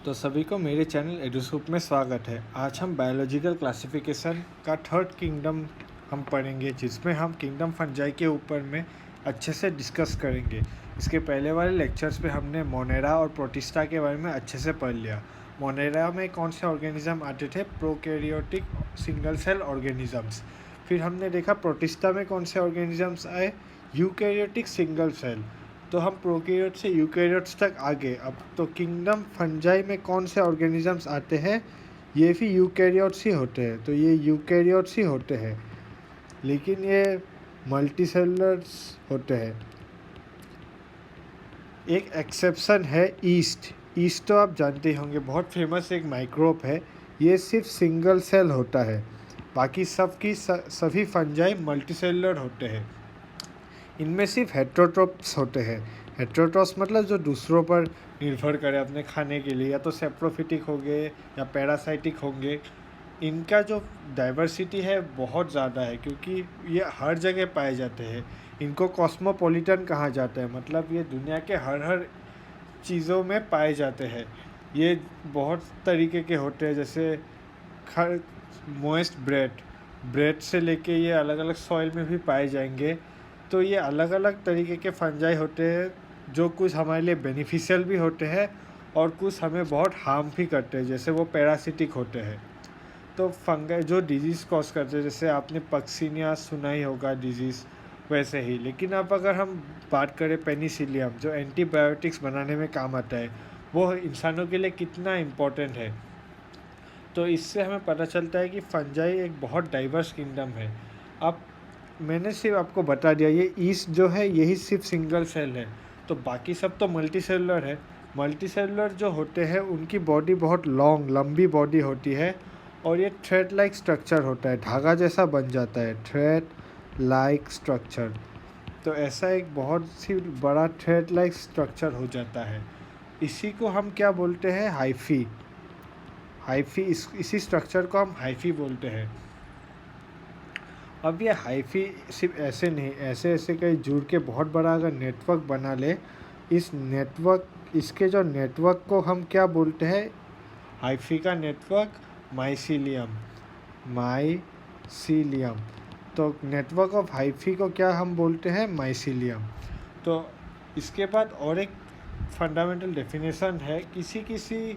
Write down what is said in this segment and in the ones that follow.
तो सभी को मेरे चैनल एडुसूप में स्वागत है। आज हम बायोलॉजिकल क्लासिफिकेशन का थर्ड किंगडम हम पढ़ेंगे, जिसमें हम किंगडम फंजाई के ऊपर में अच्छे से डिस्कस करेंगे। इसके पहले वाले लेक्चर्स पे हमने मोनेरा और प्रोटिस्टा के बारे में अच्छे से पढ़ लिया। मोनेरा में कौन से ऑर्गेनिज्म आते थे? Prokaryotic single cell organisms. फिर हमने देखा प्रोटिस्टा में कौन से ऑर्गेनिजम्स आए? Eukaryotic single cell. तो हम प्रोकैरियोट से यूकैरियोट्स तक आ गए। अब तो किंगडम फंजाई में कौन से ऑर्गेनिजम्स आते हैं? ये भी यूकैरियोट्स ही होते हैं। तो ये यूकैरियोट्स ही होते हैं, लेकिन ये मल्टीसेलुलर्स होते हैं। एक एक्सेप्शन है ईस्ट। ईस्ट तो आप जानते ही होंगे, बहुत फेमस एक माइक्रोब है। ये सिर्फ सिंगल सेल होता है, बाकी सभी फंजाई मल्टीसेलुलर होते हैं। इनमें सिर्फ हेट्रोट्रोप्स होते हैं। हेट्रोट्रोप्स मतलब जो दूसरों पर निर्भर करे अपने खाने के लिए, या तो सेप्रोफिटिक होंगे या पैरासाइटिक होंगे। इनका जो डाइवर्सिटी है बहुत ज़्यादा है, क्योंकि ये हर जगह पाए जाते हैं। इनको कॉस्मोपॉलिटन कहा जाता है, मतलब ये दुनिया के हर चीज़ों में पाए जाते हैं। ये बहुत तरीके के होते हैं, जैसे मोइस्ट ब्रेड से लेके ये अलग अलग सॉइल में भी पाए जाएंगे। तो ये अलग अलग तरीके के फंजाई होते हैं, जो कुछ हमारे लिए बेनिफिशियल भी होते हैं और कुछ हमें बहुत हार्म भी करते हैं, जैसे वो पैरासिटिक होते हैं। तो फंगाई जो डिजीज़ कॉज करते हैं, जैसे आपने पक्सिनिया सुना ही होगा डिजीज़, वैसे ही। लेकिन अब अगर हम बात करें पेनिसिलियम, जो एंटीबायोटिक्स बनाने में काम आता है, वो इंसानों के लिए कितना इम्पोर्टेंट है। तो इससे हमें पता चलता है कि फंजाई एक बहुत डाइवर्स किंगडम है। अब मैंने सिर्फ आपको बता दिया, ये ईस्ट जो है यही सिर्फ सिंगल सेल है, तो बाकी सब तो मल्टी सेलुलर है। मल्टी सेलुलर जो होते हैं उनकी बॉडी बहुत लंबी बॉडी होती है, और ये थ्रेड लाइक स्ट्रक्चर होता है, धागा जैसा बन जाता है, थ्रेड लाइक स्ट्रक्चर। तो ऐसा एक बहुत सी बड़ा थ्रेड लाइक स्ट्रक्चर हो जाता है। इसी को हम क्या बोलते हैं? हाइफी। इसी स्ट्रक्चर को हम हाइफी बोलते हैं। अब ये हाइफी सिर्फ ऐसे नहीं, ऐसे कई जुड़ के बहुत बड़ा अगर नेटवर्क बना ले, इसके जो नेटवर्क को हम क्या बोलते हैं? हाइफी का नेटवर्क माइसीलियम। तो नेटवर्क ऑफ हाइफी को क्या हम बोलते हैं? माइसीलियम। तो इसके बाद और एक फंडामेंटल डेफिनेशन है किसी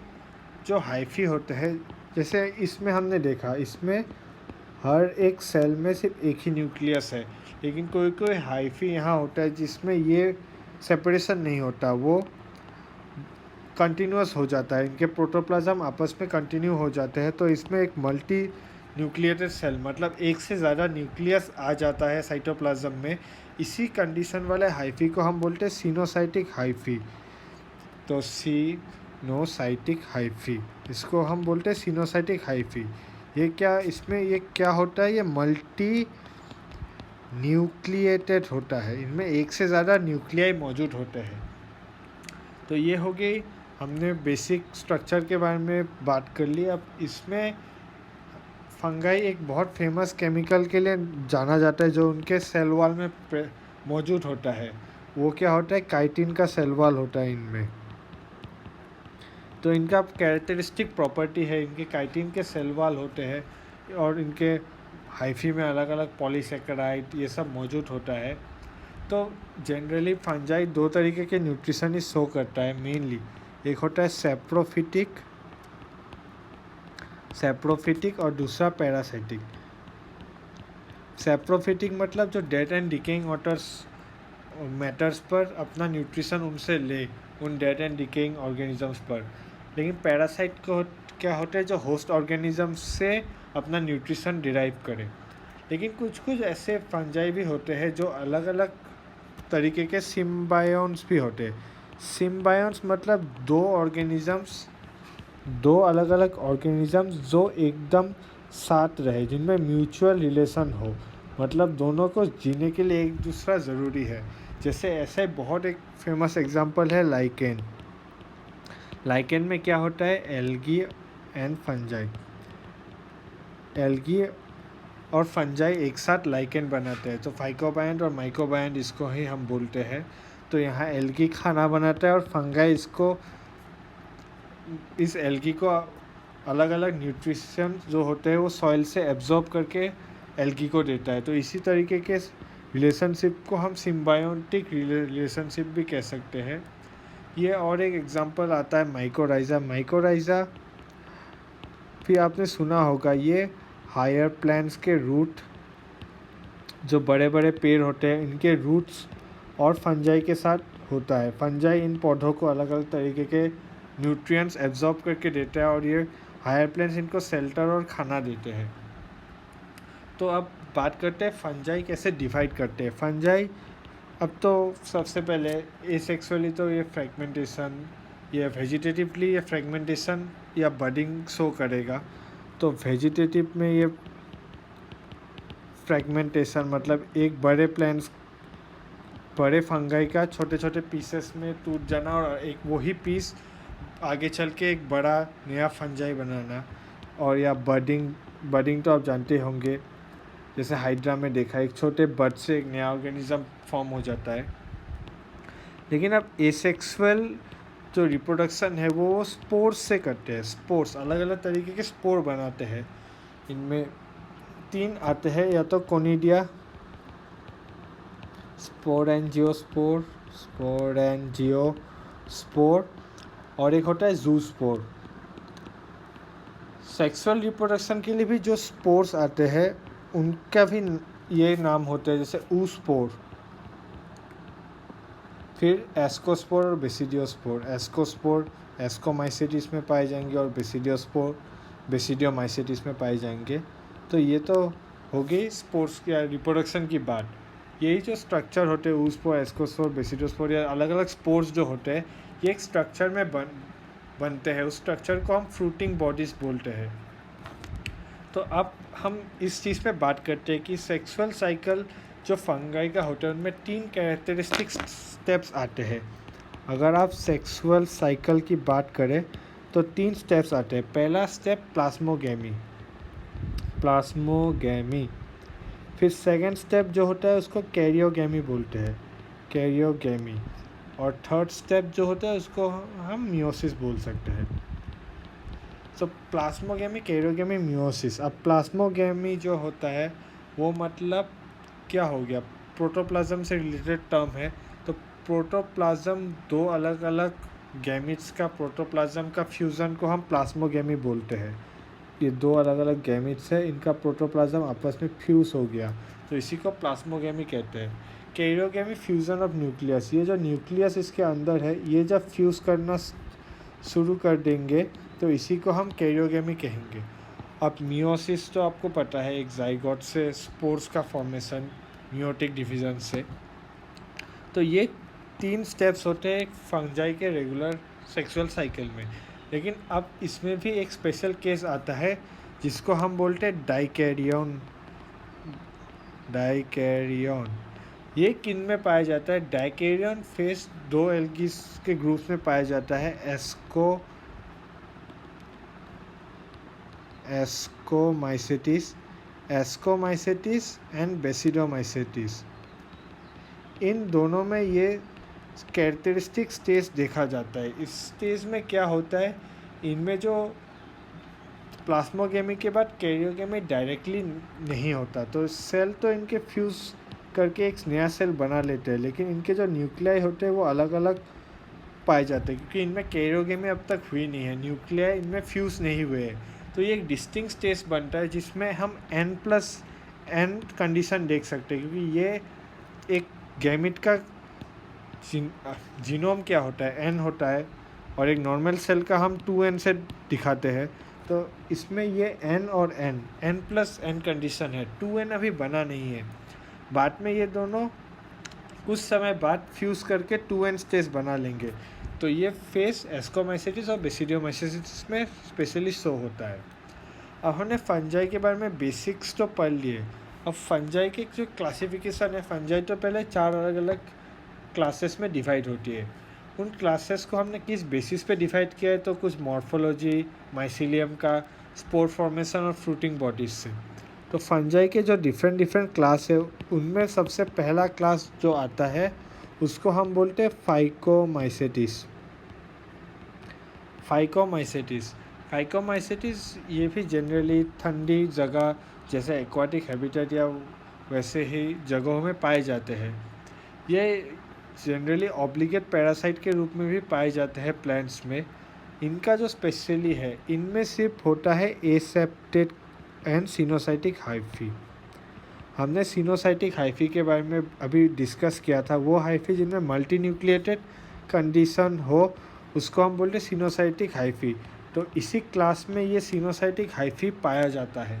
जो हाइफी होते हैं। जैसे इसमें हमने देखा, इसमें हर एक सेल में सिर्फ एक ही न्यूक्लियस है, लेकिन कोई हाइफी यहाँ होता है जिसमें ये सेपरेशन नहीं होता, वो कंटिन्यूस हो जाता है। इनके प्रोटोप्लाज्म आपस में कंटिन्यू हो जाते हैं। तो इसमें एक मल्टी न्यूक्लिएटेड सेल, मतलब एक से ज़्यादा न्यूक्लियस आ जाता है साइटोप्लाज्म में। इसी कंडीशन वाले हाइफी को हम बोलते हैं सिनोसाइटिक हाइफी। तो सिनोसाइटिक हाइफी, इसको हम बोलते हैं सिनोसाइटिक हाइफी। ये क्या होता है? ये मल्टी न्यूक्लिएटेड होता है, इनमें एक से ज़्यादा न्यूक्लियाई मौजूद होते हैं। तो ये हो गई, हमने बेसिक स्ट्रक्चर के बारे में बात कर ली। अब इसमें फंगाई एक बहुत फेमस केमिकल के लिए जाना जाता है, जो उनके सेल वॉल में मौजूद होता है। वो क्या होता है? काइटिन का सेल वॉल होता है इनमें। तो इनका कैरेक्टरिस्टिक प्रॉपर्टी है, इनके काइटिन के सेल वॉल होते हैं, और इनके हाइफी में अलग अलग पॉलीसेकेराइड ये सब मौजूद होता है। तो जनरली फंजाई दो तरीके के न्यूट्रिशन ही शो करता है मेनली। एक होता है सेप्रोफिटिक और दूसरा पैरासाइटिक। सेप्रोफिटिक मतलब जो डेड एंड डिकेइंग मैटर्स पर अपना न्यूट्रिशन उनसे ले, उन डेड एंड डिकेइंग ऑर्गेनिजम्स पर। लेकिन पैरासाइट को क्या होता है? जो होस्ट ऑर्गेनिजम्स से अपना न्यूट्रिशन डिराइव करे। लेकिन कुछ ऐसे फंजाई भी होते हैं जो अलग अलग तरीके के सिम्बायोन्स भी होते हैं। सिम्बायोन्स मतलब दो अलग अलग ऑर्गेनिजम्स जो एकदम साथ रहे, जिनमें म्यूचुअल रिलेशन हो, मतलब दोनों को जीने के लिए एक दूसरा ज़रूरी है। जैसे ऐसे बहुत एक फेमस एग्जांपल है लाइकेन। लाइकेन में क्या होता है? Algae and fungi. एल्गी और फंजाई एक साथ लाइकेन बनाते हैं, तो फाइकोबायंट और माइकोबायंट इसको ही हम बोलते हैं। तो यहाँ एल्गी खाना बनाता है और फंगाई इसको इस एल्गी को अलग अलग न्यूट्रिशन जो होते हैं वो सॉइल से एब्जॉर्ब करके एल्गी को देता है। तो इसी तरीके के रिलेशनशिप को हम सिम्बायोटिक रिलेशनशिप भी कह सकते हैं। ये और एक एग्जांपल आता है माइकोराइज़ा। माइकोराइज़ा भी आपने सुना होगा, ये हायर प्लांट्स के रूट, जो बड़े बड़े पेड़ होते हैं इनके रूट्स और फंजाई के साथ होता है। फंजाई इन पौधों को अलग अलग तरीके के न्यूट्रिएंट्स एब्जॉर्ब करके देता है और ये हायर प्लांट्स इनको शेल्टर और खाना देते हैं। तो अब बात करते हैं फंजाई कैसे डिवाइड करते हैं। फंजाई, अब तो सबसे पहले एसेक्सुअली तो ये फ्रेगमेंटेशन, या वेजिटेटिवली ये फ्रेगमेंटेशन या बडिंग शो करेगा। तो वेजिटेटिव में ये फ्रेगमेंटेशन मतलब एक बड़े प्लांट्स, बड़े फंगाई का छोटे छोटे पीसेस में टूट जाना और एक वही पीस आगे चल के एक बड़ा नया फंजाई बनाना। और या बडिंग, बडिंग तो आप जानते होंगे, जैसे हाइड्रा में देखा, एक छोटे बड से एक नया ऑर्गेनिज्म फॉर्म हो जाता है। लेकिन अब एसेक्सुअल जो रिप्रोडक्शन है वो स्पोर्स से करते हैं। स्पोर्स, अलग अलग तरीके के स्पोर बनाते हैं। इनमें 3 आते हैं, या तो कोनिडिया, स्पोरेंजियोस्पोर, स्पोरेंजियोस्पोर, और एक होता है जूस्पोर। सेक्सुअल रिप्रोडक्शन के लिए भी जो स्पोर्स आते हैं उनका भी ये नाम होते हैं, जैसे ऊस्पोर, फिर एस्कोस्पोर और बेसिडियोस्पोर। एस्कोस्पोर एस्कोमाइसेटिस में पाए जाएंगे और बेसिडियोस्पोर बेसिडियोमाइसेटिस में पाए जाएंगे। तो ये तो हो गई स्पोर्स या रिप्रोडक्शन की बात। यही जो स्ट्रक्चर होते हैं ऊस्पोर, एस्कोस्पोर, बेसिडियोस्पोर, या अलग अलग स्पोर्स जो होते हैं ये एक स्ट्रक्चर में बनते हैं। उस स्ट्रक्चर को हम फ्रूटिंग बॉडीज़ बोलते हैं। तो अब हम इस चीज़ पे बात करते हैं कि सेक्सुअल साइकिल जो फंगाई का होता है उनमें 3 कैरेक्टरिस्टिक स्टेप्स आते हैं। अगर आप सेक्सुअल साइकिल की बात करें तो 3 स्टेप्स आते हैं। पहला स्टेप प्लास्मोगेमी, फिर सेकंड स्टेप जो होता है उसको कैरियोगेमी बोलते हैं, कैरियोगेमी, और थर्ड स्टेप जो होता है उसको हम मियोसिस बोल सकते हैं। तो प्लास्मोगेमी, कैरियोगेमी, मियोसिस। अब प्लास्मोगेमी जो होता है वो मतलब क्या हो गया, प्रोटोप्लाज्म से रिलेटेड टर्म है। तो प्रोटोप्लाज्म, 2 अलग अलग गैमिट्स का प्रोटोप्लाज्म का फ्यूज़न को हम प्लास्मोगेमी बोलते हैं। ये 2 अलग अलग गैमिट्स है, इनका प्रोटोप्लाज्म आपस में फ्यूज़ हो गया, तो इसी को प्लास्मोगेमी कहते हैं। Karyogamy, fusion of nucleus. ये जो न्यूक्लियस इसके अंदर है ये जब फ्यूज़ करना शुरू कर देंगे तो इसी को हम कैरियोगेमी कहेंगे। अब मियोसिस तो आपको पता है, एक जाइगोट से स्पोर्स का फॉर्मेशन मियोटिक डिवीज़न से। तो ये 3 स्टेप्स होते हैं एक फंजाई के रेगुलर सेक्सुअल साइकिल में। लेकिन अब इसमें भी एक स्पेशल केस आता है जिसको हम बोलते हैं डाइकैरियन। ये किन में पाया जाता है? डाइकैरियन फेस 2 एल्गी के ग्रुप्स में पाया जाता है, एस्कोमाइसेटिस एंड बेसिडोमाइसेटिस। इन दोनों में ये कैरेक्टरिस्टिक स्टेज देखा जाता है। इस स्टेज में क्या होता है, इनमें जो प्लास्मोगेमी के बाद कैरियोगेमी डायरेक्टली नहीं होता, तो सेल तो इनके फ्यूज़ करके एक नया सेल बना लेते हैं, लेकिन इनके जो न्यूक्लियाई होते हैं वो अलग अलग पाए जाते हैं क्योंकि इनमें कैरियोगेमी अब तक हुई नहीं है, न्यूक्लियाई इनमें फ्यूज़ नहीं हुए हैं। तो ये एक डिस्टिंक्ट स्टेज बनता है जिसमें हम N+N कंडीशन देख सकते हैं, क्योंकि ये एक गैमिट का जीनोम क्या होता है, N होता है, और एक नॉर्मल सेल का हम 2N से दिखाते हैं। तो इसमें ये N और N+N कंडीशन है, 2N अभी बना नहीं है। बाद में ये दोनों कुछ समय बाद फ्यूज़ करके 2N स्टेज बना लेंगे। तो ये फेस एस्कोमाइसेटिस और बेसिडियोमाइसेटिस में स्पेशली शो होता है। अब हमने फंजाई के बारे में बेसिक्स तो पढ़ लिए। अब फंजाई की जो क्लासिफिकेशन है, फंजाई तो पहले 4 अलग अलग क्लासेस में डिवाइड होती है। उन क्लासेस को हमने किस बेसिस पे डिवाइड किया है, तो कुछ मॉर्फोलॉजी, माइसीलियम का, स्पोर फॉर्मेशन और फ्रूटिंग बॉडीज से। तो फंजाई के जो डिफरेंट क्लास है उनमें सबसे पहला क्लास जो आता है उसको हम बोलते हैं फाइकोमाइसेटिस। फाइकोमाइसेटिस। फाइकोमाइसेटिस ये भी जनरली ठंडी जगह जैसे एक्वाटिक हैबिटेट या वैसे ही जगहों में पाए जाते हैं। ये जनरली ऑब्लिगेट पैरासाइट के रूप में भी पाए जाते हैं प्लांट्स में। इनका जो स्पेशली है, इनमें सिर्फ होता है एसेप्टेट एंड सिनोसाइटिक हाइफी। हमने सिनोसाइटिक हाइफी के बारे में अभी डिस्कस किया था। वो हाइफी जिनमें मल्टी न्यूक्लिएटेड कंडीशन हो उसको हम बोलते हैं सिनोसाइटिक हाइफी। तो इसी क्लास में ये सिनोसाइटिक हाइफी पाया जाता है।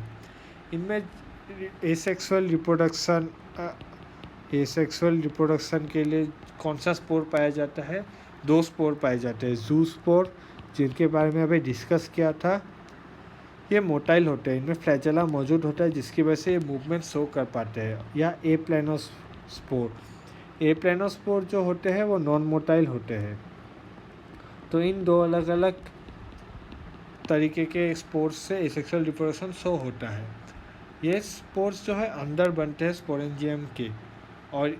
इनमें एसेक्सुअल रिप्रोडक्शन के लिए कौन सा स्पोर पाया जाता है? 2 स्पोर पाए जाते हैं। जू स्पोर, जिनके बारे में अभी डिस्कस किया था, ये मोटाइल होते हैं, इनमें फ्लैजेला मौजूद होता है जिसकी वजह से ये मूवमेंट शो कर पाते हैं। या ए प्लेनोस्पोर जो होते हैं वो नॉन मोटाइल होते हैं। तो इन 2 अलग अलग तरीके के स्पोर्स से एसेक्सुअल रिप्रोडक्शन शो होता है। ये स्पोर्स जो है अंदर बनते हैं स्पोरेंजियम के, और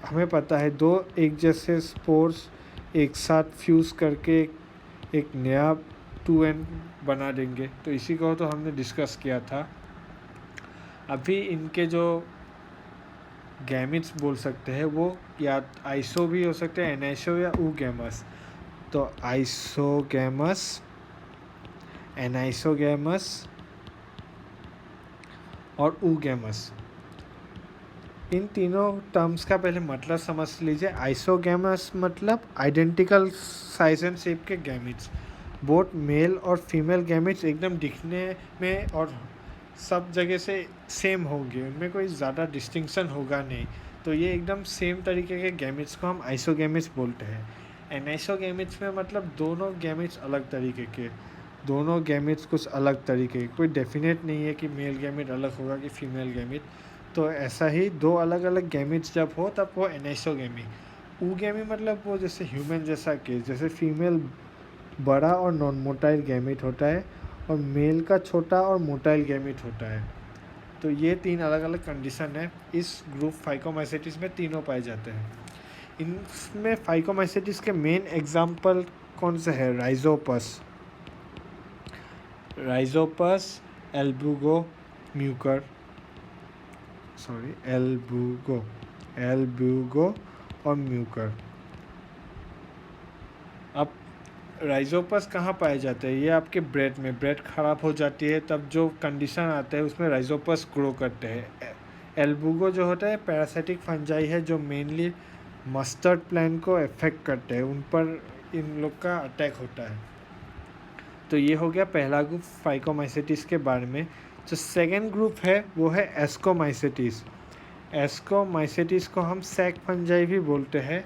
हमें पता है 2 एक जैसे स्पोर्स एक साथ फ्यूज़ करके एक नया 2n बना देंगे। तो इसी को तो हमने डिस्कस किया था। अभी इनके जो गैमिट्स बोल सकते हैं वो या आइसो भी हो सकते हैं, एनाइसो या ऊगैमस। तो आइसोगैमस, एनाइसोगैमस और ऊगैमस, इन तीनों टर्म्स का पहले मतलब समझ लीजिए। आइसोगैमस मतलब आइडेंटिकल साइज एंड शेप के गैमिट्स। बोथ मेल और फीमेल गैमिट्स एकदम दिखने में और सब जगह से सेम होंगे, उनमें कोई ज़्यादा डिस्टिंक्शन होगा नहीं। तो ये एकदम सेम तरीके के गैमिट्स को हम आइसोगैमिट्स बोलते हैं। एनाइसोगैमिट्स में मतलब दोनों गैमिट्स अलग तरीके के, दोनों गैमिट्स कुछ अलग तरीके के, कोई डेफिनेट नहीं है कि मेल गैमिट अलग होगा कि फीमेल गैमिट। तो ऐसा ही 2 अलग अलग गैमिट्स जब हो तब वो एनाइसोगैमी। ऊगैमी मतलब वो जैसे ह्यूमन जैसा केस, जैसे फीमेल बड़ा और नॉन मोटाइल गैमिट होता है और मेल का छोटा और मोटाइल गैमिट होता है। तो ये 3 अलग अलग कंडीशन है। इस ग्रुप फाइकोमाइसेटिस में तीनों पाए जाते हैं। इनमें फाइकोमाइसेटिस के मेन एग्जाम्पल कौन से है? राइजोपस, एल्बुगो और म्यूकर। अब राइजोपस कहाँ पाए जाते हैं? ये आपके ब्रेड ख़राब हो जाती है तब जो कंडीशन आता है उसमें राइजोपस ग्रो करते हैं। एल्बुगो जो होता है पैरासाइटिक फंजाई है जो मेनली मस्टर्ड प्लांट को अफेक्ट करते हैं, उन पर इन लोग का अटैक होता है। तो ये हो गया पहला ग्रुप फाइकोमाइसेटिस के बारे में। जो सेकेंड ग्रुप है वो है एस्कोमाइसेटिस। एस्कोमाइसेटिस को हम सैक फंजाई भी बोलते हैं।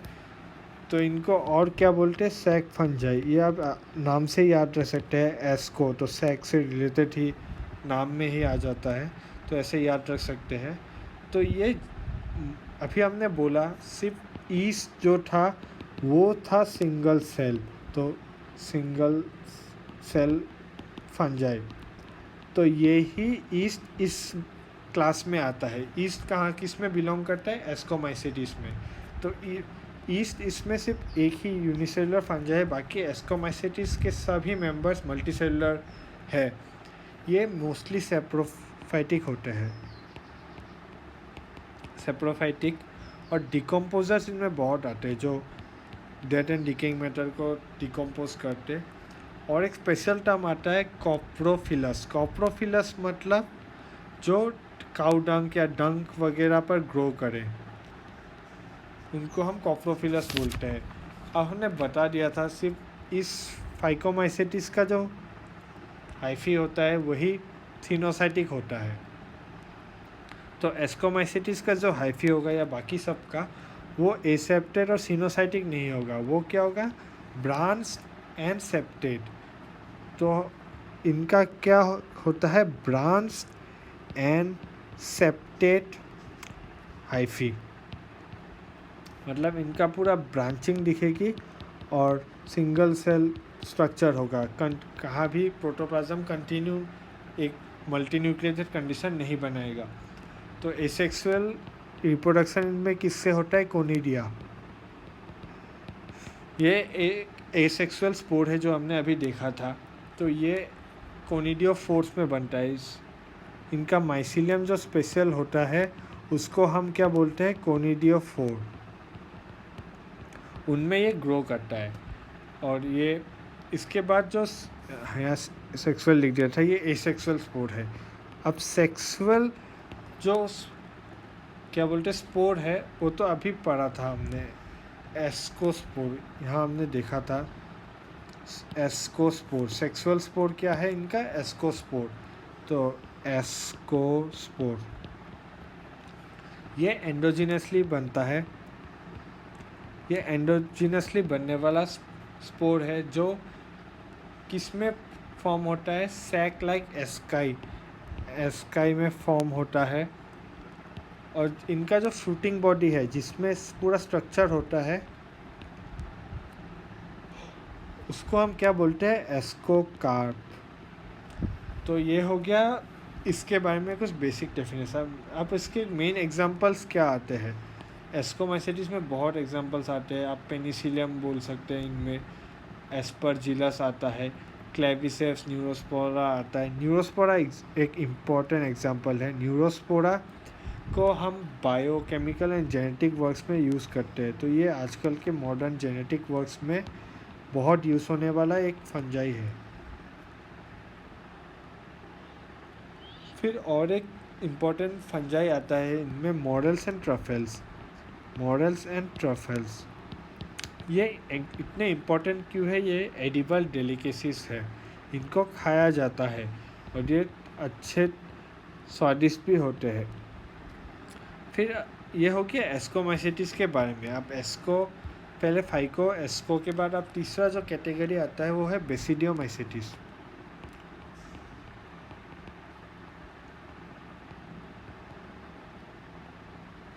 तो इनको और क्या बोलते हैं? Sac fungi. ये आप नाम से याद रख सकते हैं। एस्को तो सैक से रिलेटेड ही नाम में ही आ जाता है, तो ऐसे याद रख सकते हैं। तो ये अभी हमने बोला सिर्फ ईस्ट जो था वो था सिंगल सेल, तो सिंगल सेल फंजाई। तो ये ही ईस्ट इस क्लास में आता है। ईस्ट कहाँ किस में बिलोंग करता है? एस्कोमाइसेटिस में। तो ईस्ट इसमें सिर्फ एक ही यूनिसेलुलर फंजाई है, बाकी एस्कोमाइसेटिस के सभी मेंबर्स मल्टीसेलुलर है। ये मोस्टली सेप्रोफाइटिक होते हैं, सेप्रोफाइटिक। और डिकम्पोजर्स इनमें बहुत आते हैं जो डेड एंड डिकेइंग मैटर को डिकम्पोज करते। और एक स्पेशल टर्म आता है कॉप्रोफिलस। कॉप्रोफिलस मतलब जो काउ डंक या डंक वगैरह पर ग्रो करें, उनको हम कॉप्रोफिलस बोलते हैं। अब हमने बता दिया था सिर्फ इस फाइकोमाइसेटिस का जो हाइफी होता है वही सिनोसाइटिक होता है। तो एस्कोमाइसेटिस का जो हाइफी होगा या बाकी सब का वो एसेप्टेड और सिनोसाइटिक नहीं होगा, वो क्या होगा? Branched and septate. तो इनका क्या होता है? Branched and septate hyphae. मतलब इनका पूरा ब्रांचिंग दिखेगी और सिंगल सेल स्ट्रक्चर होगा। कहाँ भी प्रोटोप्लाज्म कंटिन्यू एक मल्टीन्यूक्लिएटेड कंडीशन नहीं बनाएगा। तो एसेक्सुअल रिप्रोडक्शन इनमें किससे होता है? कोनिडिया। ये एसेक्सुअल स्पोर है जो हमने अभी देखा था, तो ये कोनिडियोफोर्स में बनता है। इनका माइसीलियम जो स्पेशल होता है उसको हम क्या बोलते हैं, कोनिडियोफोर। उनमें ये ग्रो करता है। और ये इसके बाद जो यहाँ सेक्सुअल लिख दिया था, ये एसेक्सुअल स्पोर है। अब सेक्सुअल जो क्या बोलते स्पोर है वो तो अभी पढ़ा था हमने, एस्कोस्पोर, यहाँ हमने देखा था एस्कोस्पोर। सेक्सुअल स्पोर क्या है इनका, एस्कोस्पोर। तो एस्कोस्पोर ये एंडोजिनसली बनता है। ये एंडोजिनसली बनने वाला स्पोर है जो किस में फॉर्म होता है, सैक लाइक एस्काई, एस्काई में फॉर्म होता है। और इनका जो फ्रूटिंग बॉडी है जिसमें पूरा स्ट्रक्चर होता है उसको हम क्या बोलते हैं, एस्कोकार्प। तो ये हो गया इसके बारे में कुछ बेसिक डेफिनेशन। अब इसके मेन एग्जांपल्स क्या आते हैं, एस्कोमाइसिटिस में बहुत एग्जांपल्स आते हैं। आप पेनिसिलियम बोल सकते हैं, इनमें एस्परजिलस आता है, क्लेविसेप्स, न्यूरोस्पोरा आता है। न्यूरोस्पोरा एक इम्पॉर्टेंट एग्जांपल है। न्यूरोस्पोरा को हम बायोकेमिकल एंड जेनेटिक वर्क्स में यूज़ करते हैं। तो ये आजकल के मॉडर्न जेनेटिक वर्क्स में बहुत यूज़ होने वाला एक फंजाई है। फिर और एक इम्पॉर्टेंट फंजाई आता है इनमें, morals and truffles. Morals and truffles ये इतने इम्पॉर्टेंट क्यों है, ये एडिबल डेलिकेसीज है, इनको खाया जाता है और ये अच्छे स्वादिष्ट भी होते हैं। फिर ये हो गया एस्कोमाइसिटिस के बारे में। आप एस्को पहले फाइको, एस्को के बाद अब तीसरा जो कैटेगरी आता है वो है बेसिडियोमाइसिटिस।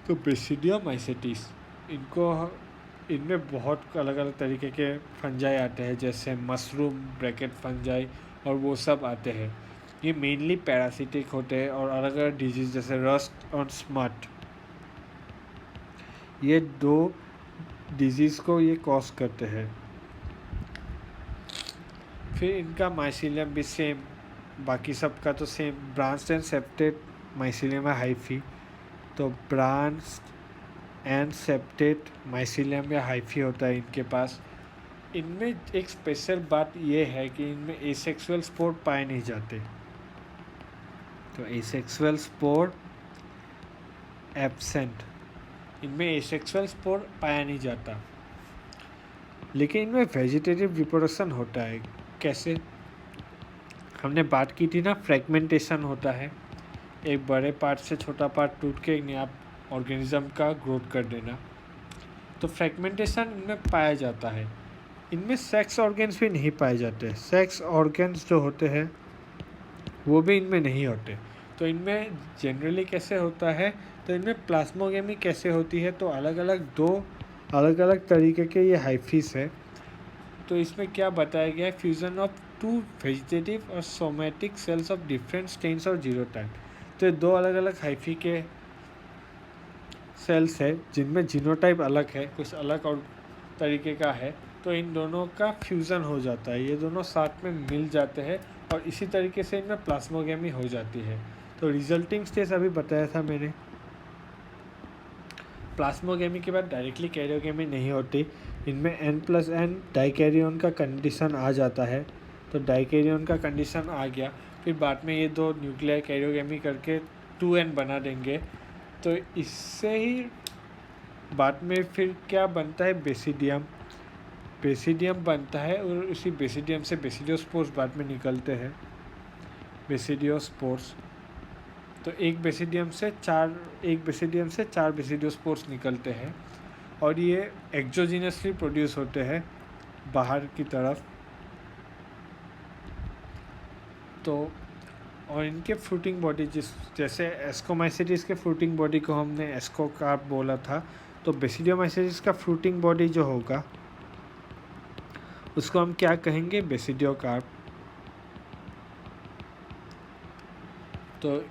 तो बेसिडियोमाइसिटिस इनमें बहुत अलग अलग तरीके के फंजाई आते हैं, जैसे मशरूम, ब्रैकेट फंजाई और वो सब आते हैं। ये मेनली पैरासिटिक होते हैं और अलग अलग डिजीज जैसे रस्ट और स्मट, ये दो डिजीज़ को ये कॉज करते हैं। फिर इनका माइसीलियम भी सेम, बाकी सब का तो same, branched and septate mycelium है हाइफी। तो ब्रांच्ड एंड सेप्टेड माइसीलियम या हाइफी होता है इनके पास। इनमें एक स्पेशल बात ये है कि इनमें एसेक्सुअल स्पोर पाए नहीं जाते। तो एसेक्सुअल स्पोर एब्सेंट, इनमें एसेक्सुअल स्पोर पाया नहीं जाता। लेकिन इनमें वेजिटेटिव रिप्रोडक्शन होता है। कैसे, हमने बात की थी ना, फ्रेगमेंटेशन होता है, एक बड़े पार्ट से छोटा पार्ट टूट के एक नया ऑर्गेनिज्म का ग्रोथ कर देना। तो फ्रेगमेंटेशन इनमें पाया जाता है। इनमें सेक्स ऑर्गन्स भी नहीं पाए जाते। सेक्स ऑर्गन्स जो होते हैं वो भी इनमें नहीं होते। तो इनमें जनरली कैसे होता है, तो इनमें प्लाज्मोगेमी कैसे होती है, तो दो अलग अलग तरीके के ये हाइफीस है। तो इसमें क्या बताया गया है, फ्यूज़न ऑफ टू वेजिटेटिव और somatic cells of different strains और जीनोटाइप। तो ये दो अलग अलग हाइफी के सेल्स है जिनमें जीनोटाइप अलग है, कुछ अलग और तरीके का है। तो इन दोनों का फ्यूज़न हो जाता है, ये दोनों साथ में मिल जाते हैं और इसी तरीके से इनमें प्लाज्मोगेमी हो जाती है। तो रिजल्टिंग स्टेज अभी बताया था मैंने। प्लाज्मोगेमी के बाद डायरेक्टली कैरियोगेमी नहीं होती, इनमें N+N डाइकैरियन का कंडीशन आ जाता है। तो डाइकैरियन का कंडीशन आ गया, फिर बाद में ये दो न्यूक्लियर कैरियोगेमी करके 2N बना देंगे। तो इससे ही बाद में फिर क्या बनता है, बेसिडियम। बेसिडियम बनता है और उसी बेसिडियम से बेसिडियोस्पोर्स बाद में निकलते हैं, बेसिडियोस्पोर्स। तो एक बेसिडियम से चार बेसिडियोस्पोर्स निकलते हैं और ये एक्सोजिनसली प्रोड्यूस होते हैं बाहर की तरफ। तो और इनके फ्रूटिंग बॉडी जैसे एस्कोमाइसिटिस के फ्रूटिंग बॉडी को हमने एस्कोकार्प बोला था, तो बेसिडियोमाइसिटिस का फ्रूटिंग बॉडी जो होगा उसको हम क्या कहेंगे, बेसिडियोकार्प। तो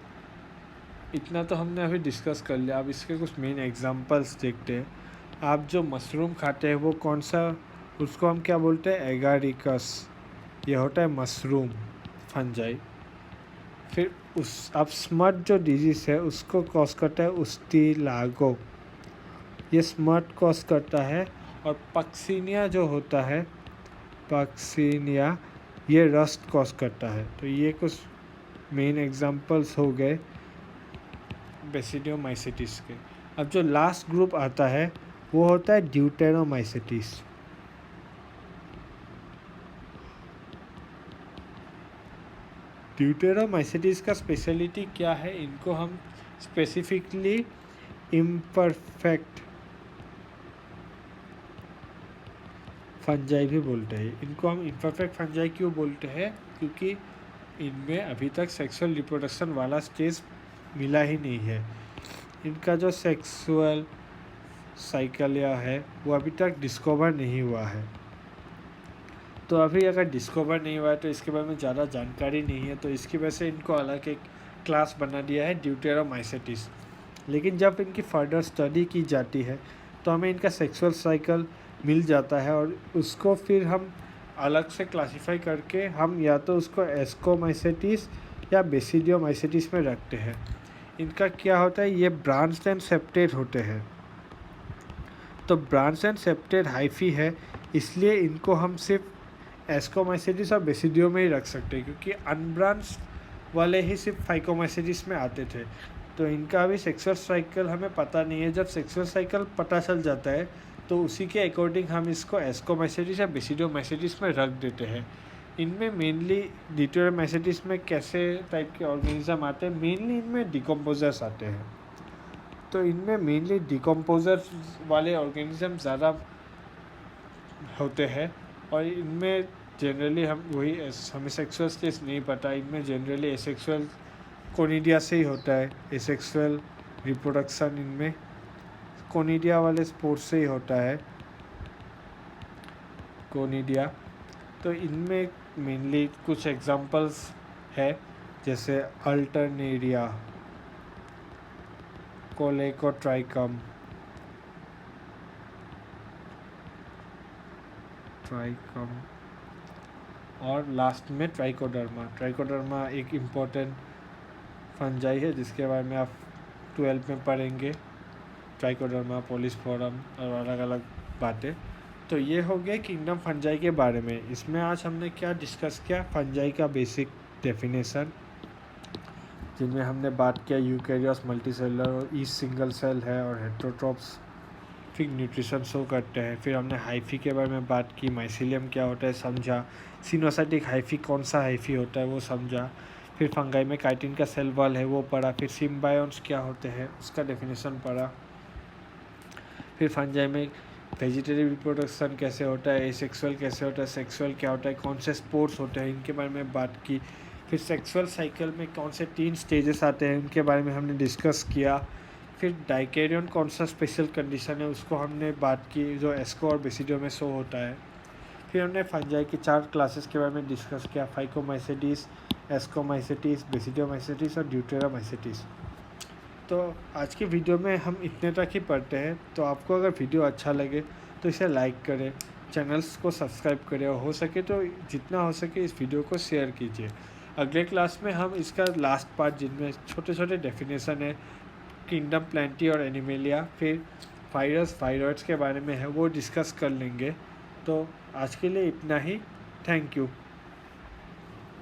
इतना तो हमने अभी डिस्कस कर लिया। अब इसके कुछ मेन एग्जांपल्स देखते हैं। आप जो मशरूम खाते हैं वो कौन सा उसको हम क्या बोलते हैं, एगारिकस। ये होता है मशरूम फंजाई। फिर अब स्मट जो डिजीज़ है उसको कॉज करता है उस्टिलागो, ये स्मट कॉज करता है। और पक्सीनिया जो होता है, पक्सीनिया, ये रस्ट कॉज करता है। तो ये कुछ मेन एग्जांपल्स हो गए बेसिडियोमाइसिटिस के। अब जो लास्ट ग्रुप आता है वो होता है ड्यूटेरोमाइसिटिस। ड्यूटेरोमाइसिटिस का स्पेशलिटी क्या है, इनको हम स्पेसिफिकली इम्परफेक्ट फंजाई भी बोलते हैं। इनको हम इम्परफेक्ट फंजाई क्यों बोलते हैं, क्योंकि इनमें अभी तक सेक्सुअल रिप्रोडक्शन वाला स्टेज मिला ही नहीं है। इनका जो सेक्सुअल साइकिल या है वो अभी तक डिस्कवर नहीं हुआ है। तो अभी अगर डिस्कवर नहीं हुआ है तो इसके बारे में ज़्यादा जानकारी नहीं है, तो इसकी वजह से इनको अलग एक क्लास बना दिया है ड्यूटेरोमाइसिटिस। लेकिन जब इनकी फर्दर स्टडी की जाती है तो हमें इनका सेक्सुअल साइकिल मिल जाता है और उसको फिर हम अलग से क्लासिफाई करके हम या तो उसको एस्कोमाइसिटिस या बेसिडियोमाइसिटिस में रखते हैं। इनका क्या होता है, ये ब्रांच्ड एंड सेप्टेड होते हैं। तो ब्रांच एंड सेप्टेड हाइफी है, इसलिए इनको हम सिर्फ एस्कोमाइसिटिस और बेसिडियो में ही रख सकते हैं, क्योंकि अनब्रांच वाले ही सिर्फ फाइकोमाइसिटिस में आते थे। तो इनका भी सेक्सुअल साइकिल हमें पता नहीं है। जब सेक्सुअल साइकिल पता चल जाता है तो उसी के अकॉर्डिंग हम इसको एस्कोमाइसिटिस या बेसिडियोमाइसिटिस में रख देते हैं। इनमें मेनली ड्यूटेरोमाइसिटिस में कैसे टाइप के ऑर्गेनिज्म आते हैं, मेनली इनमें डिकम्पोजर्स आते हैं। तो इनमें मेनली डिकम्पोजर्स वाले ऑर्गेनिज्म ज़्यादा होते हैं और इनमें जनरली हमें सेक्सुअल स्टेज नहीं पता। इनमें जनरली एसेक्सुअल कोनिडिया से ही होता है, एसेक्सुअल रिप्रोडक्शन इनमें कोनिडिया वाले स्पोर्स से ही होता है, कोनिडिया। तो इनमें मेनली कुछ एग्जांपल्स है, जैसे अल्टरनेरिया, कोलेकोट्राइकम, और लास्ट में ट्राइकोडर्मा। ट्राइकोडर्मा एक इम्पोर्टेंट फंजाई है जिसके बारे में आप 12 में पढ़ेंगे, ट्राइकोडर्मा, पॉलिस्फोरम और अलग अलग बातें। तो ये हो गया किंगडम फंजाई के बारे में। इसमें आज हमने क्या डिस्कस किया, फंजाई का बेसिक डेफिनेशन, जिनमें हमने बात किया यूकैरियोट्स, मल्टीसेलुलर और ईस्ट सिंगल सेल है और हेटेरोट्रोफ्स फिर न्यूट्रिशन शो करते हैं। फिर हमने हाइफी के बारे में बात की, माइसीलियम क्या होता है समझा, सिनोसाइटिक हाइफी कौन सा हाइफी होता है वो समझा। फिर फंगाई में काइटिन का सेल वॉल है वो पढ़ा। फिर सिम्बायोन्स क्या होते हैं उसका डेफिनेशन पढ़ा। फिर फंजाई में वेजिटेटिव रिप्रोडक्शन कैसे होता है, एसेक्सुअल कैसे होता है, सेक्सुअल क्या होता है, कौन से स्पोर्ट्स होते हैं, इनके बारे में बात की। फिर सेक्सुअल साइकिल में कौन से 3 स्टेजेस आते हैं उनके बारे में हमने डिस्कस किया। फिर डाइकेरियन कौन सा स्पेशल कंडीशन है उसको हमने बात की, जो एस्को और बेसिडियो में शो होता है। फिर हमने फंजाई की 4 क्लासेस के बारे में डिस्कस किया, फाइकोमाइसिटिस, एस्कोमाइसिटिस, बेसिडियोमाइसिटिस और ड्यूटेरोमाइसिटिस। तो आज की वीडियो में हम इतने तक ही पढ़ते हैं। तो आपको अगर वीडियो अच्छा लगे तो इसे लाइक करें, चैनल्स को सब्सक्राइब करें और हो सके तो जितना हो सके इस वीडियो को शेयर कीजिए। अगले क्लास में हम इसका लास्ट पार्ट, जिनमें छोटे छोटे डेफिनेशन है किंगडम प्लांटी और एनिमेलिया, फिर वायरस वायरॉइड्स के बारे में है, वो डिस्कस कर लेंगे। तो आज के लिए इतना ही। Thank you.